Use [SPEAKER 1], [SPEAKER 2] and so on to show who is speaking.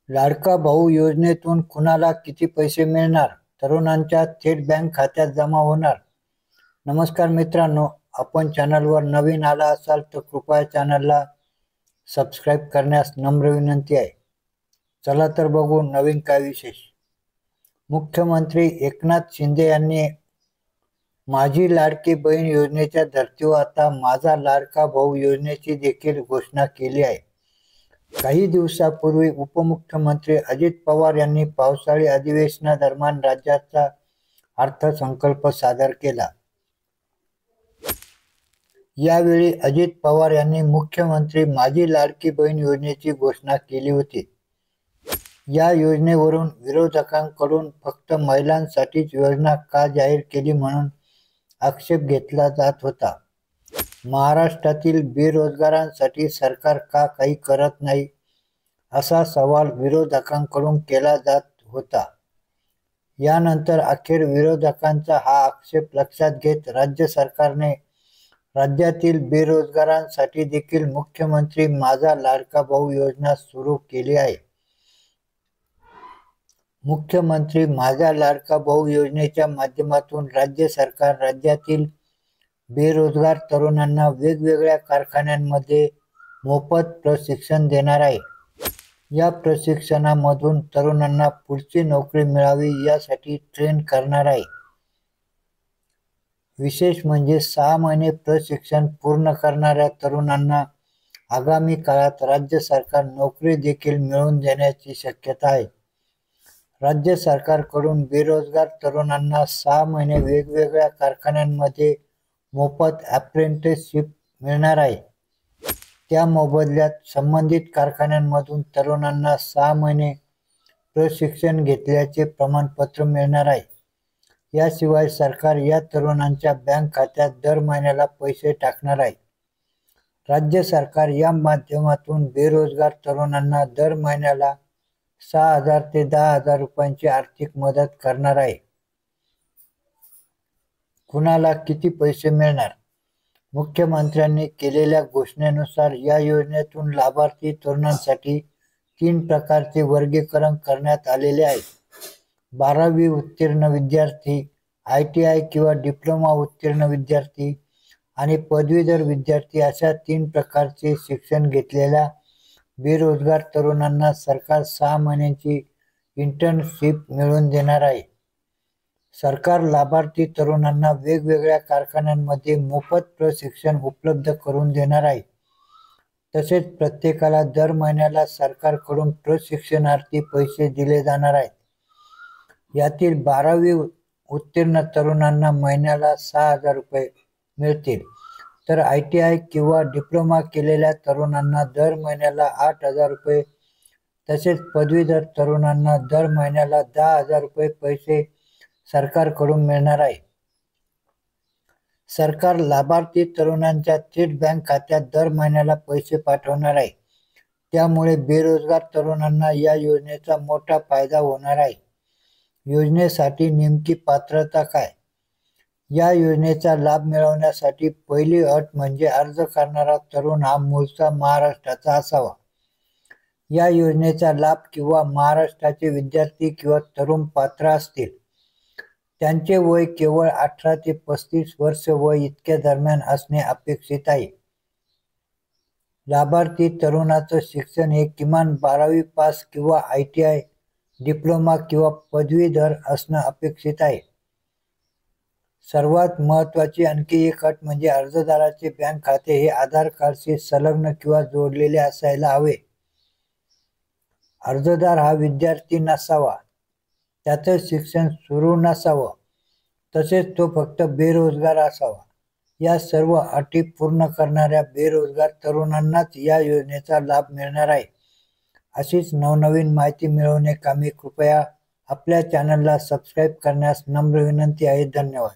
[SPEAKER 1] लाडका भाऊ योजनेतून कुणाला किती पैसे मिळणार? तरुणांच्या थेट बँक खात्यात जमा होणार. नमस्कार मित्रांनो, आपण चॅनलवर नवीन आला असाल तर कृपया चॅनलला सबस्क्राईब करण्यास नम्र विनंती आहे. चला तर बघू नवीन काय विशेष. मुख्यमंत्री एकनाथ शिंदे यांनी माझी लाडकी बहीण योजनेच्या धर्तीवर आता माझा लाडका भाऊ योजनेची देखील घोषणा केली आहे. काही दिवसापूर्वी उपमुख्यमंत्री अजित पवार यांनी पावसाळी अधिवेशनादरम्यान राज्याचा अर्थसंकल्प सादर केला. यावेळी अजित पवार यांनी मुख्यमंत्री माझी लाडकी बहीण योजनेची घोषणा केली होती. या योजनेवरून विरोधकांकडून फक्त महिलांसाठीच योजना का जाहीर केली म्हणून आक्षेप घेतला जात होता. महाराष्ट्रातील बेरोजगारांसाठी सरकार का काही करत नाही असा सवाल विरोधकांकडून केला जात होता. यानंतर अखेर विरोधकांचा हा आक्षेप लक्षात घेत राज्य सरकारने राज्यातील बेरोजगारांसाठी देखील मुख्यमंत्री माझा लाडका भाऊ योजना सुरू केली आहे. मुख्यमंत्री माझा लाडका भाऊ योजनेच्या माध्यमातून राज्य सरकार राज्यातील बेरोजगार तरुणांना वेगवेगळ्या कारखान्यांमध्ये मोफत प्रशिक्षण देणार आहे. या प्रशिक्षणामधून तरुणांना पुढची नोकरी मिळावी यासाठी ट्रेन करणार आहे. विशेष म्हणजे 6 महिने प्रशिक्षण पूर्ण करणाऱ्या तरुणांना आगामी काळात राज्य सरकार नोकरी देखील मिळवून देण्याची शक्यता आहे. राज्य सरकारकडून बेरोजगार तरुणांना 6 महिने वेगवेगळ्या कारखान्यांमध्ये मोफत अप्रेंटिसशिप मिळणार आहे. त्या मोबदल्यात संबंधित कारखान्यांमधून तरुणांना 6 महिने प्रशिक्षण घेतल्याचे प्रमाणपत्र मिळणार आहे. याशिवाय सरकार या तरुणांच्या बँक खात्यात दर महिन्याला पैसे टाकणार आहे. राज्य सरकार या माध्यमातून बेरोजगार तरुणांना दर महिन्याला 6,000 ते 10,000 रुपयांची आर्थिक मदत करणार आहे. कुणाला किती पैसे मिळणार? मुख्यमंत्र्यांनी केलेल्या घोषणेनुसार या योजनेतून लाभार्थी तरुणांसाठी 3 प्रकारचे वर्गीकरण करण्यात आलेले आहे. 12वी उत्तीर्ण विद्यार्थी, ITI किंवा डिप्लोमा उत्तीर्ण विद्यार्थी आणि पदवीधर विद्यार्थी अशा 3 प्रकारचे शिक्षण घेतलेल्या बेरोजगार तरुणांना सरकार 6 महिन्यांची इंटर्नशिप मिळवून देणार आहे. सरकार लाभार्थी तरुणांना वेगवेगळ्या कारखान्यांमध्ये मोफत प्रशिक्षण उपलब्ध करून देणार आहे. तसेच प्रत्येकाला दर महिन्याला सरकारकडून प्रशिक्षणार्थी पैसे दिले जाणार आहेत. यातील 12वी उत्तीर्ण तरुणांना महिन्याला 6,000 रुपये मिळतील, तर ITI किंवा डिप्लोमा केलेल्या तरुणांना दर महिन्याला 8,000 रुपये, तसेच पदवीधर तरुणांना दर महिन्याला 10,000 रुपये पैसे सरकारकडून मिळणार आहे. सरकार लाभार्थी तरुणांच्या थेट बँक खात्यात दर महिन्याला पैसे पाठवणार आहे. त्यामुळे बेरोजगार तरुणांना या योजनेचा मोठा फायदा होणार आहे. योजनेसाठी नेमकी पात्रता काय? या योजनेचा लाभ मिळवण्यासाठी पहिली अट म्हणजे अर्ज करणारा तरुण हा मूळचा महाराष्ट्राचा असावा. या योजनेचा लाभ किंवा महाराष्ट्राचे विद्यार्थी किंवा तरुण पात्र असतील. त्यांचे वय केवळ 18 ते 35 वर्ष वय इतक्या दरम्यान असणे अपेक्षित आहे. लाभार्थी तरुणाचं शिक्षण हे किमान 12वी पास किंवा ITI, डिप्लोमा किंवा पदवीधर असणं अपेक्षित आहे. सर्वात महत्त्वाची आणखी एक अट म्हणजे अर्जदाराचे बँक खाते हे आधार कार्डशी संलग्न किंवा जोडलेले असायला हवे. अर्जदार हा विद्यार्थी नसावा, त्याचं शिक्षण सुरू नसावं, तसेच तो फक्त बेरोजगार असावा. या सर्व अटी पूर्ण करणाऱ्या बेरोजगार तरुणांनाच या योजनेचा लाभ मिळणार आहे. अशीच नवनवीन माहिती मिळवण्याकामी कृपया आपल्या चॅनलला सबस्क्राईब करण्यास नम्र विनंती आहे. धन्यवाद.